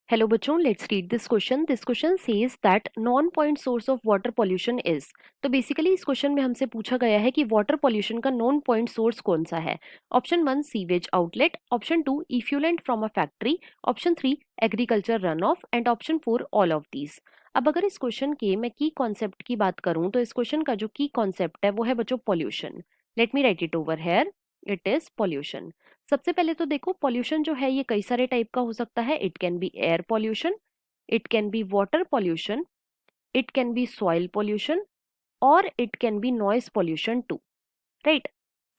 Hello बच्चों, let's read this question. This question says that non point source of water pollution is. तो basically इस question में हमसे पूछा गया है कि वाटर पॉल्यूशन का नॉन पॉइंट सोर्स कौन सा है। Option 1 sewage outlet, option 2 effluent from a factory, option 3 agriculture run off and option 4 all of these. अब अगर इस क्वेश्चन के मैं की कॉन्सेप्ट की बात करूं तो इस क्वेश्चन का जो की कॉन्सेप्ट है वो है बच्चों pollution. Let me right it over here. It is pollution. सबसे पहले तो देखो, पॉल्यूशन जो है ये कई सारे टाइप का हो सकता है। It can be air pollution, it can be water pollution, it can be soil pollution और it can be noise pollution too. Right.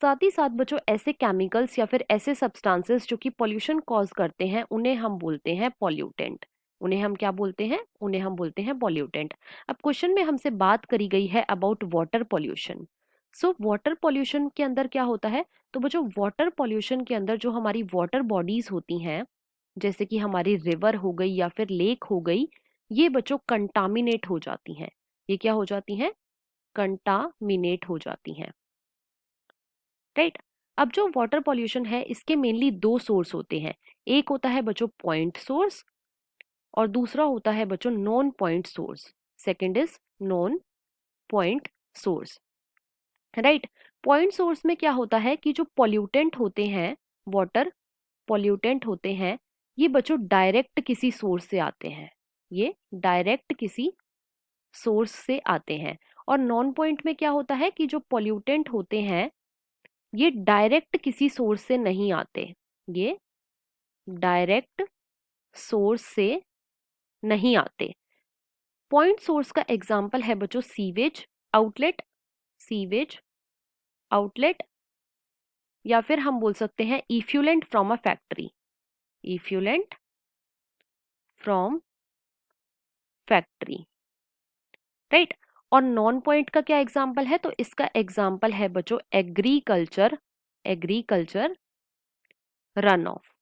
साथ ही साथ बच्चों ऐसे केमिकल्स या फिर ऐसे सब्सटेंसेस जो कि पॉल्यूशन कॉज करते हैं उन्हें हम बोलते हैं पॉल्यूटेंट। उन्हें हम क्या बोलते हैं? उन्हें हम बोलते हैं पॉल्यूटेंट। अब क्वेश्चन में हमसे बात करी गई है about water pollution. So water pollution के अंदर क्या होता है? तो बच्चों वाटर पॉल्यूशन के अंदर जो हमारी वाटर बॉडीज होती हैं, जैसे कि हमारी रिवर हो गई या फिर लेक हो गई, ये बच्चों कंटामिनेट हो जाती हैं। ये क्या हो जाती हैं? कंटामिनेट हो जाती हैं। राइट। अब जो वाटर पॉल्यूशन है इसके मेनली दो सोर्स होते हैं। एक होता है बच्चों पॉइंट सोर्स और दूसरा होता है बच्चों non point source. Second is non point source. Right. Point source में क्या होता है कि जो पॉल्यूटेंट होते हैं, वाटर पॉल्यूटेंट होते हैं, ये बच्चों डायरेक्ट किसी सोर्स से आते हैं। ये डायरेक्ट किसी सोर्स से आते हैं। और नॉन पॉइंट में क्या होता है कि जो पॉल्यूटेंट होते हैं ये डायरेक्ट किसी सोर्स से नहीं आते। ये डायरेक्ट सोर्स से नहीं आते। पॉइंट सोर्स का एग्जाम्पल है बच्चों सीवेज आउटलेट, सीवेज आउटलेट, या फिर हम बोल सकते हैं effluent from a factory, effluent from factory. Right. और नॉन पॉइंट का क्या एग्जाम्पल है? तो इसका एग्जाम्पल है बच्चों agriculture, agriculture run off.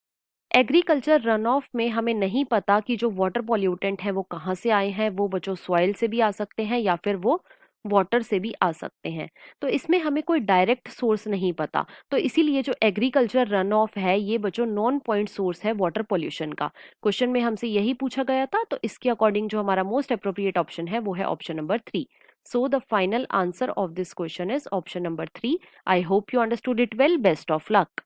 Agriculture run off में हमें नहीं पता कि जो वाटर पॉल्यूटेंट है वो कहाँ से आए हैं। वो बच्चों सॉइल से भी आ सकते हैं या फिर वो वाटर से भी आ सकते हैं। तो इसमें हमें कोई डायरेक्ट सोर्स नहीं पता। तो इसीलिए जो एग्रीकल्चर रन ऑफ है ये बच्चों नॉन पॉइंट सोर्स है वाटर पॉल्यूशन का। क्वेश्चन में हमसे यही पूछा गया था, तो इसके अकॉर्डिंग जो हमारा मोस्ट अप्रोप्रिएट ऑप्शन है वो है option number 3। So the final answer of this question is option number 3। I hope you understood it well. Best of luck.